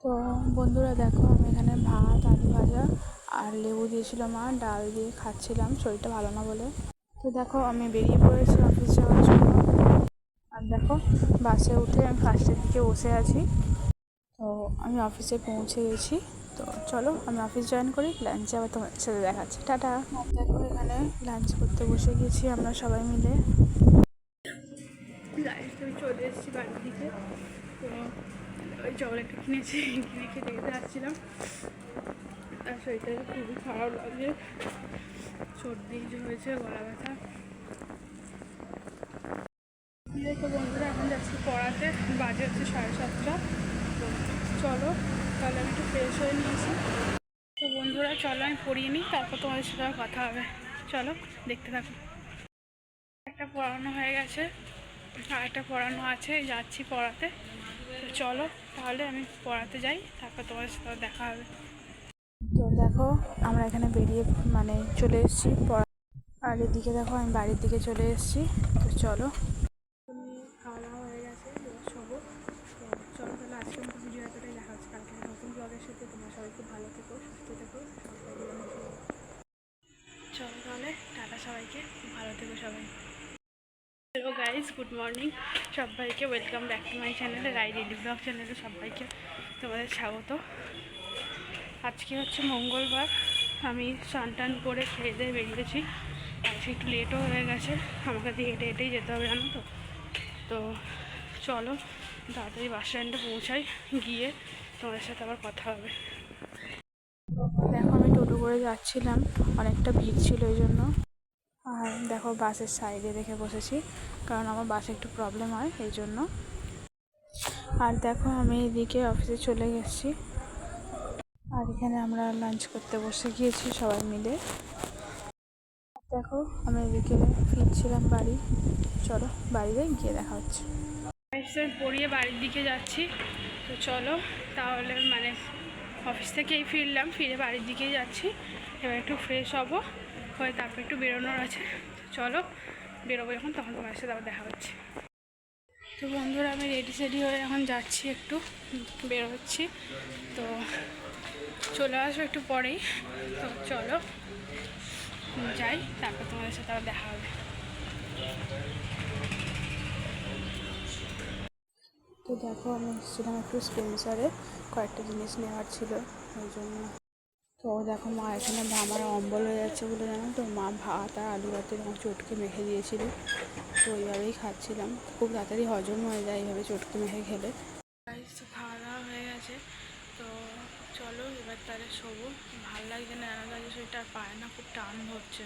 তো বন্ধুরা দেখো, আমি এখানে ভাত, আলু ভাজা আর লেবু দিয়েছিল মা, ডাল দিয়ে খাচ্ছিলাম, শরীরটা ভালো না বলে। তো দেখো, আমি বেরিয়ে পড়েছি অফিস যাওয়ার জন্য। আর দেখো, বাসে উঠে আমি ফার্স্টের দিকে বসে আছি। তো আমি অফিসে পৌঁছে গেছি। তো চলো, আমি অফিস জয়েন করি, লাঞ্চে আবার তোমার সাথে দেখাচ্ছি। টাটা। দেখো, এখানে লাঞ্চ করতে বসে গেছি আমরা সবাই মিলে। লাঞ্চ আমি চলে এসেছি বাড়ির দিকে। তো ওই চকলেটটা কিনে খেতে খেতে আসছিলাম। আর শরীরটা খুবই খারাপ লাগে, সর্দি হয়েছে, গলা ব্যথা। দেখো বন্ধুরা, এখন যাচ্ছি পড়াতে, বাজে হচ্ছে 7:30। তো চলো, তাহলে আমি একটু ফ্রেশ হয়ে নিয়েছি। তো বন্ধুরা চলো, আমি পড়িয়ে নিই, তারপর তোমাদের সাথে কথা হবে। চলো, দেখতে থাকো। একটা পড়ানো হয়ে গেছে, আর একটা পড়ানো আছে, যাচ্ছি পড়াতে। তো চলো তাহলে আমি পড়াতে যাই, তারপর তোমাদের সাথে দেখা হবে। তো দেখো, আমরা এখানে বেরিয়ে চলে এসেছি পড়া। আর এদিকে দেখো, আমি বাড়ির দিকে চলে এসেছি। তো চলো, খাওয়া দাওয়া হয়ে গেছে, এবার শোবো। তো চলো তাহলে আজকের মতো ভিডিও এতটাই, দেখা হচ্ছে কালকে নতুন ব্লগের সাথে। তোমরা সবাই খুব ভালো থেকো, সুস্থ থেকো, চলো তাহলে টাটা সবাইকে, খুব ভালো থেকো সবাই। হ্যালো গাইজ, গুড মর্নিং সবাইকে, ওয়েলকাম ব্যাক টু মাই চ্যানেলে, রাই ডেইলি ব্লগ চ্যানেলে সবাইকে তোমাদের স্বাগত। আজকে হচ্ছে মঙ্গলবার। আমি স্নান টান করে খেয়ে দিয়ে বেরিয়েছি। আজকে একটু লেটও হয়ে গেছে, আমাকে দিয়ে হেঁটে হেঁটেই যেতে হবে, জানো তো। তো চলো তাড়াতাড়ি বাস স্ট্যান্ডে পৌঁছাই, গিয়ে তোমাদের সাথে আবার কথা হবে। দেখো, আমি টোটো করে যাচ্ছিলাম, অনেকটা ভিড় ছিল এই জন্য। আর দেখো, বাসের সাইডে রেখে বসেছি, কারণ আমার বাসে একটু প্রবলেম হয় এই জন্য। আর দেখো, আমি এদিকে অফিসে চলে গেছি। আর এখানে আমরা লাঞ্চ করতে বসে গিয়েছি সবাই মিলে। দেখো, আমি এদিকে ফিরছিলাম বাড়ি। চলো, বাড়িতে গিয়ে দেখা হচ্ছে। পড়িয়ে বাড়ির দিকে যাচ্ছি। তো চলো তাহলে, অফিস থেকেই ফিরলাম, ফিরে বাড়ির দিকেই যাচ্ছি। এবার একটু ফ্রেশ হবো, হয়ে তারপর একটু বেরোনোর আছে। চলো বেরোবো যখন, তখন তোমার সাথে আবার দেখা হচ্ছে। তো বন্ধুরা, আমি রেডি হয়ে এখন যাচ্ছি, একটু বেরোচ্ছি। তো চলে আসবো একটু পরেই। তো চলো যাই, তারপর তোমাদের সাথে আবার দেখা হবে। তো দেখো, আমি এসেছিলাম একটু স্পেন্সারে, কয়েকটা জিনিস নেওয়ার ছিল ওই জন্য। তো দেখো, মা এখানে আমার অম্বল হয়ে যাচ্ছে বলে, জানো তো, মা ভাত আর আলু ভাতে এরকম চটকে মেখে দিয়েছিল। তো ওইভাবেই খাচ্ছিলাম, খুব তাড়াতাড়ি হজম হয়ে যায় এইভাবে চটকে মেখে খেলে। তো খাওয়া দাওয়া হয়ে গেছে। তো চলো এবার তাহলে শোবো। ভালো লাগছে না, জানা লাগছে, শরীরটা আর পায় না, খুব টান ধরছে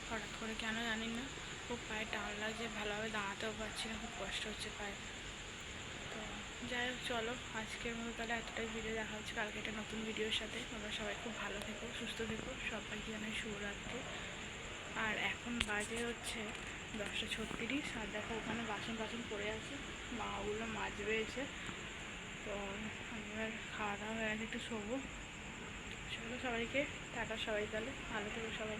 হঠাৎ করে, কেন জানি না, খুব পায়ে টান লাগছে, ভালোভাবে দাঁড়াতেও পারছি না, খুব কষ্ট হচ্ছে পায়ে। তো যাই হোক, চলো আজকের মতো তাহলে এতটাই, ভিডিও দেখা হচ্ছে কালকে একটা নতুন ভিডিওর সাথে। তোমরা সবাই খুব ভালো থেকো, সুস্থ থেকো, সবাইকে জানাই শুভরাত্রি। আর এখন বাজে হচ্ছে 10:36। আর দেখো, ওখানে বাসন পড়ে আছে, মা ওগুলো মাজবে এসে। তো এবার খাওয়া দাওয়া হয়ে গেছে, একটু শোবো। চলো সবাইকে টাটা, সবাই তাহলে ভালো থেকো সবাই।